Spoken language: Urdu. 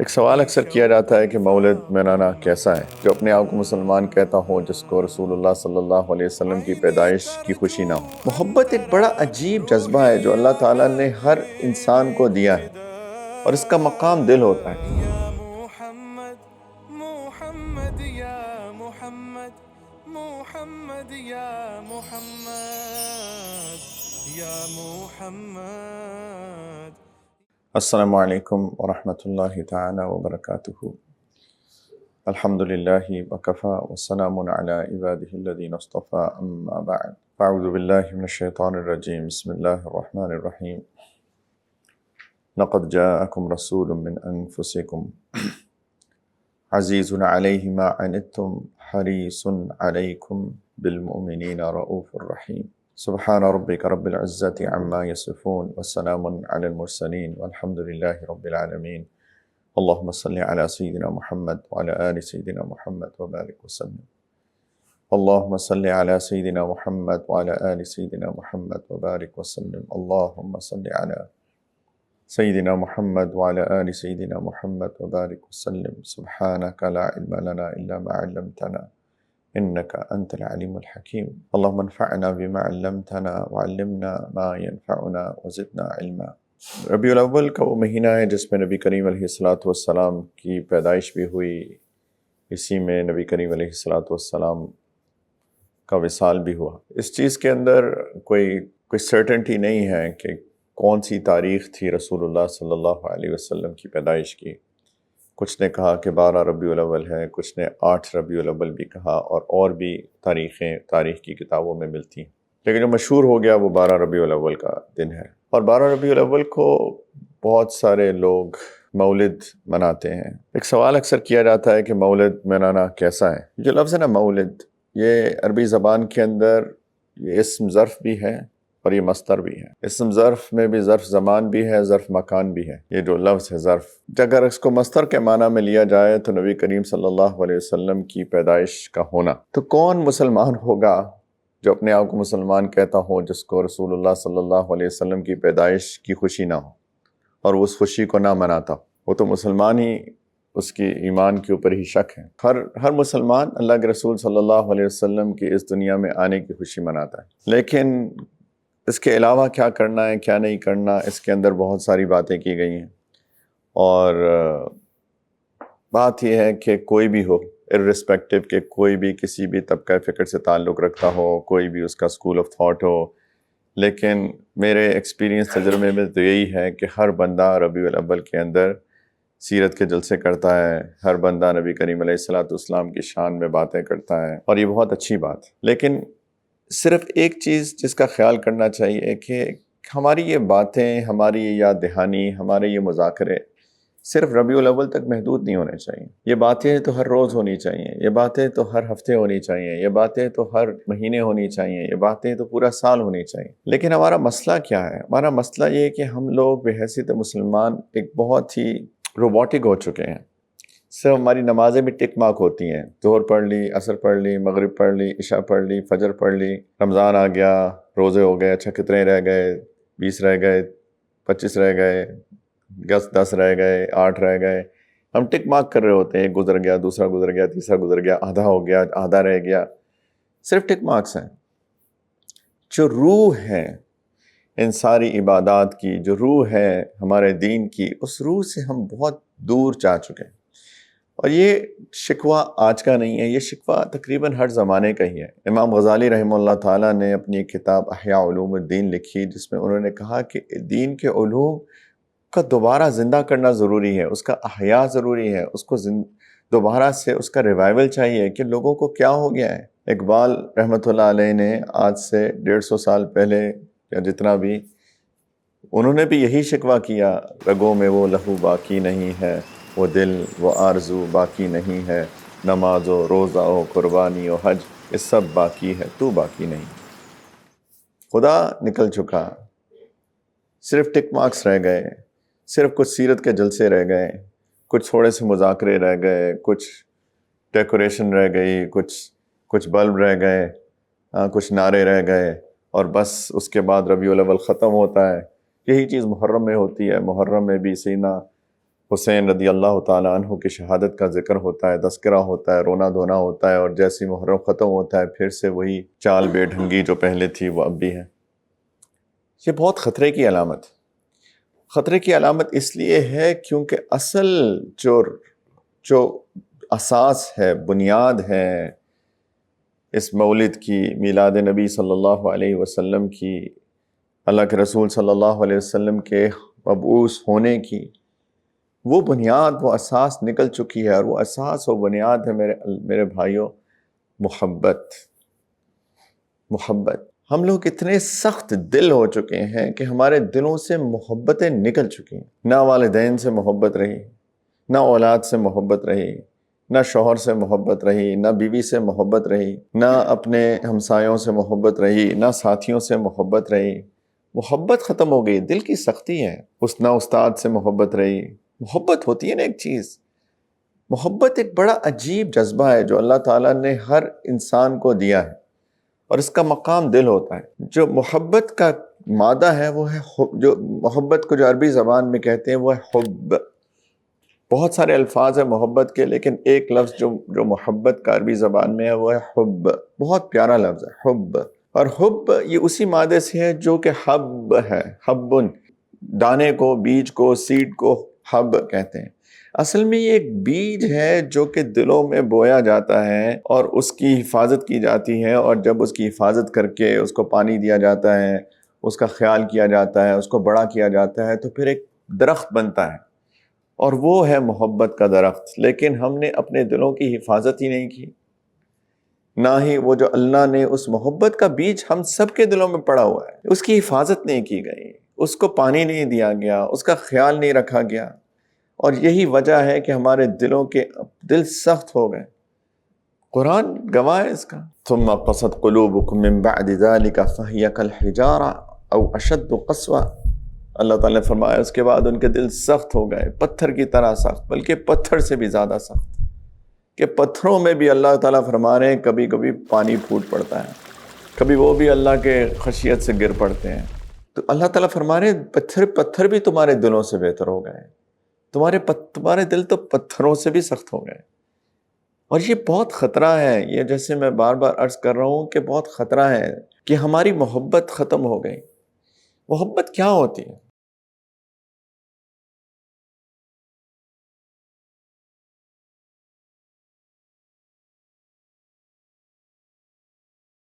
ایک سوال اکثر کیا جاتا ہے کہ مولد منانا کیسا ہے؟ جو اپنے آپ کو مسلمان کہتا ہو، جس کو رسول اللہ صلی اللہ علیہ وسلم کی پیدائش کی خوشی نہ ہو۔ محبت ایک بڑا عجیب جذبہ ہے جو اللہ تعالیٰ نے ہر انسان کو دیا ہے، اور اس کا مقام دل ہوتا ہے۔ السلام علیکم ورحمۃ اللہ تعالی وبرکاتہ۔ الحمدللہ وکفی وسلام علی عبادہ الذین اصطفی، اما بعد اعوذ باللہ من الشیطان الرجیم، بسم اللہ الرحمن الرحیم۔ لقد جاءکم رسول من انفسکم عزیز علیہ ما عنتم حریص علیکم بالمؤمنین رؤوف الرحیم۔ سبحان ربک رب العزة عما یصفون وسلام علی المرسلین والحمد للہ رب العالمین۔ اللہم صلی علی سیدنا محمد وعلی آل سیدنا محمد وبارک وسلم۔ اللہم صلی علی سیدنا محمد وعلی آل سیدنا محمد وبارک وسلم۔ اللہم صلی علی سیدنا محمد وعلی آل سیدنا محمد وبارک وسلم۔ سبحانک لا علم لنا الا ما علمتنا انک انت العلیم الحکیم۔ اللہم انفعنا بما علمتنا وعلمنا ما ينفعنا وزدنا علما۔ ربیع الاول کا وہ مہینہ ہے جس میں نبی کریم علیہ السلام کی پیدائش بھی ہوئی، اسی میں نبی کریم علیہ السلام کا وصال بھی ہوا۔ اس چیز کے اندر کوئی سرٹنٹی نہیں ہے کہ کون سی تاریخ تھی رسول اللہ صلی اللہ علیہ وسلم کی پیدائش کی۔ کچھ نے کہا کہ 12 ربیع الاول ہے، کچھ نے 8 ربیع الاول بھی کہا، اور بھی تاریخیں تاریخ کی کتابوں میں ملتی ہیں، لیکن جو مشہور ہو گیا وہ 12 ربیع الاول کا دن ہے۔ اور 12 ربیع الاول کو بہت سارے لوگ مولد مناتے ہیں۔ ایک سوال اکثر کیا جاتا ہے کہ مولد منانا کیسا ہے؟ جو لفظ ہے نا مولد، یہ عربی زبان کے اندر یہ اسم ظرف بھی ہے اور یہ مصدر بھی ہے۔ اسم ظرف میں بھی ظرف زمان بھی ہے، ظرف مکان بھی ہے۔ یہ جو لفظ ہے ظرف، اگر اس کو مصدر کے معنی میں لیا جائے تو نبی کریم صلی اللہ علیہ وسلم کی پیدائش کا ہونا۔ تو کون مسلمان ہوگا جو اپنے آپ کو مسلمان کہتا ہو، جس کو رسول اللہ صلی اللہ علیہ وسلم کی پیدائش کی خوشی نہ ہو اور اس خوشی کو نہ مناتا ہو؟ وہ تو مسلمان ہی، اس کی ایمان کے اوپر ہی شک ہے۔ ہر مسلمان اللہ کے رسول صلی اللہ علیہ وسلم کی اس دنیا میں آنے کی خوشی مناتا ہے، لیکن اس کے علاوہ کیا کرنا ہے، کیا نہیں کرنا، اس کے اندر بہت ساری باتیں کی گئی ہیں۔ اور بات یہ ہے کہ کوئی بھی ہو، ارسپیکٹو کہ کوئی بھی کسی بھی طبقہ فکر سے تعلق رکھتا ہو، کوئی بھی اس کا اسکول آف تھاٹ ہو، لیکن میرے ایکسپیرینس تجربے میں تو یہی ہے کہ ہر بندہ ربیع الاول کے اندر سیرت کے جلسے کرتا ہے، ہر بندہ نبی کریم علیہ السلام کی شان میں باتیں کرتا ہے، اور یہ بہت اچھی بات ہے۔ لیکن صرف ایک چیز جس کا خیال کرنا چاہیے کہ ہماری یہ باتیں، ہماری یہ یاد دہانی، ہمارے یہ مذاکرے صرف ربیع الاول تک محدود نہیں ہونے چاہیے۔ یہ باتیں تو ہر روز ہونی چاہیے، یہ باتیں تو ہر ہفتے ہونی چاہیے، یہ باتیں تو ہر مہینے ہونی چاہیے، یہ باتیں تو پورا سال ہونی چاہیے۔ لیکن ہمارا مسئلہ کیا ہے؟ ہمارا مسئلہ یہ ہے کہ ہم لوگ بحیثیت مسلمان ایک بہت ہی روبوٹک ہو چکے ہیں۔ صرف ہماری نمازیں بھی ٹک مارک ہوتی ہیں، ظہر پڑھ لی، عصر پڑھ لی، مغرب پڑھ لی، عشاء پڑھ لی، فجر پڑھ لی، رمضان آ گیا، روزے ہو گئے، اچھا کتنے رہ گئے، 20 رہ گئے، 25 رہ گئے، 10 رہ گئے، 8 رہ گئے، ہم ٹک مارک کر رہے ہوتے ہیں، ایک گزر گیا، دوسرا گزر گیا، تیسرا گزر گیا، آدھا ہو گیا، آدھا رہ گیا، صرف ٹک مارکس ہیں۔ جو روح ہے ان ساری عبادات کی، جو روح ہے ہمارے دین کی، اس روح سے ہم بہت دور جا چکے ہیں۔ اور یہ شکوہ آج کا نہیں ہے، یہ شکوہ تقریباً ہر زمانے کا ہی ہے۔ امام غزالی رحمہ اللہ تعالیٰ نے اپنی کتاب احیاء علوم الدین لکھی، جس میں انہوں نے کہا کہ دین کے علوم کا دوبارہ زندہ کرنا ضروری ہے، اس کا احیاء ضروری ہے، اس کو دوبارہ سے اس کا ریوائول چاہیے کہ لوگوں کو کیا ہو گیا ہے۔ اقبال رحمۃ اللہ علیہ نے آج سے 150 سال پہلے یا جتنا بھی، انہوں نے بھی یہی شکوہ کیا، رگوں میں وہ لہو باقی نہیں ہے، وہ دل وہ آرزو باقی نہیں ہے، نماز و روزہ و قربانی و حج یہ سب باقی ہے، تو باقی نہیں۔ خدا نکل چکا، صرف ٹک مارکس رہ گئے، صرف کچھ سیرت کے جلسے رہ گئے، کچھ تھوڑے سے مذاکرے رہ گئے، کچھ ڈیکوریشن رہ گئی، کچھ بلب رہ گئے، کچھ نعرے رہ گئے، اور بس اس کے بعد ربیع الاول ختم ہوتا ہے۔ یہی چیز محرم میں ہوتی ہے، محرم میں بھی سینہ حسین رضی اللہ تعالیٰ عنہ کی شہادت کا ذکر ہوتا ہے، تذکرہ ہوتا ہے، رونا دھونا ہوتا ہے، اور جیسی محرم ختم ہوتا ہے پھر سے وہی چال بے ڈھنگی جو پہلے تھی وہ اب بھی ہے۔ یہ بہت خطرے کی علامت، خطرے کی علامت اس لیے ہے کیونکہ اصل جو اساس ہے، بنیاد ہے اس مولد کی، میلاد نبی صلی اللہ علیہ وسلم کی، اللہ کے رسول صلی اللہ علیہ وسلم کے مبعوث ہونے کی، وہ بنیاد، وہ اساس نکل چکی ہے، اور وہ اساس و بنیاد ہے میرے بھائیوں، محبت۔ ہم لوگ اتنے سخت دل ہو چکے ہیں کہ ہمارے دلوں سے محبتیں نکل چکی ہیں۔ نہ والدین سے محبت رہی، نہ اولاد سے محبت رہی، نہ شوہر سے محبت رہی، نہ بیوی سے محبت رہی، نہ اپنے ہمسایوں سے محبت رہی، نہ ساتھیوں سے محبت رہی۔ محبت ختم ہو گئی، دل کی سختی ہے۔ نہ استاد سے محبت رہی۔ محبت ہوتی ہے نا ایک چیز، محبت ایک بڑا عجیب جذبہ ہے جو اللہ تعالیٰ نے ہر انسان کو دیا ہے، اور اس کا مقام دل ہوتا ہے۔ جو محبت کا مادہ ہے وہ ہے حب، جو محبت کو جو عربی زبان میں کہتے ہیں وہ ہے حب۔ بہت سارے الفاظ ہیں محبت کے، لیکن ایک لفظ جو محبت کا عربی زبان میں ہے وہ ہے حب۔ بہت پیارا لفظ ہے حب، اور حب یہ اسی مادے سے ہے جو کہ حب ہے، حبن، دانے کو، بیج کو، سیڈ کو حب کہتے ہیں۔ اصل میں یہ ایک بیج ہے جو کہ دلوں میں بویا جاتا ہے اور اس کی حفاظت کی جاتی ہے، اور جب اس کی حفاظت کر کے اس کو پانی دیا جاتا ہے، اس کا خیال کیا جاتا ہے، اس کو بڑا کیا جاتا ہے، تو پھر ایک درخت بنتا ہے، اور وہ ہے محبت کا درخت۔ لیکن ہم نے اپنے دلوں کی حفاظت ہی نہیں کی، نہ ہی وہ جو اللہ نے اس محبت کا بیج ہم سب کے دلوں میں پڑا ہوا ہے، اس کی حفاظت نہیں کی گئی، اس کو پانی نہیں دیا گیا، اس کا خیال نہیں رکھا گیا، اور یہی وجہ ہے کہ ہمارے دلوں کے دل سخت ہو گئے۔ قرآن گواہ ہے اس کا۔ ثم قست قلوبکم من بعد ذلك فهي كالحجارة او اشد قسوة، اللہ تعالیٰ نے فرمایا اس کے بعد ان کے دل سخت ہو گئے، پتھر کی طرح سخت، بلکہ پتھر سے بھی زیادہ سخت، کہ پتھروں میں بھی اللہ تعالیٰ فرما رہے ہیں کبھی کبھی پانی پھوٹ پڑتا ہے، کبھی وہ بھی اللہ کے خشیت سے گر پڑتے ہیں۔ تو اللہ تعالیٰ فرما رہے ہیں پتھر بھی تمہارے دلوں سے بہتر ہو گئے، تمہارے دل تو پتھروں سے بھی سخت ہو گئے۔ اور یہ بہت خطرہ ہے، یہ جیسے میں بار بار عرض کر رہا ہوں کہ بہت خطرہ ہے کہ ہماری محبت ختم ہو گئی۔ محبت کیا ہوتی ہے؟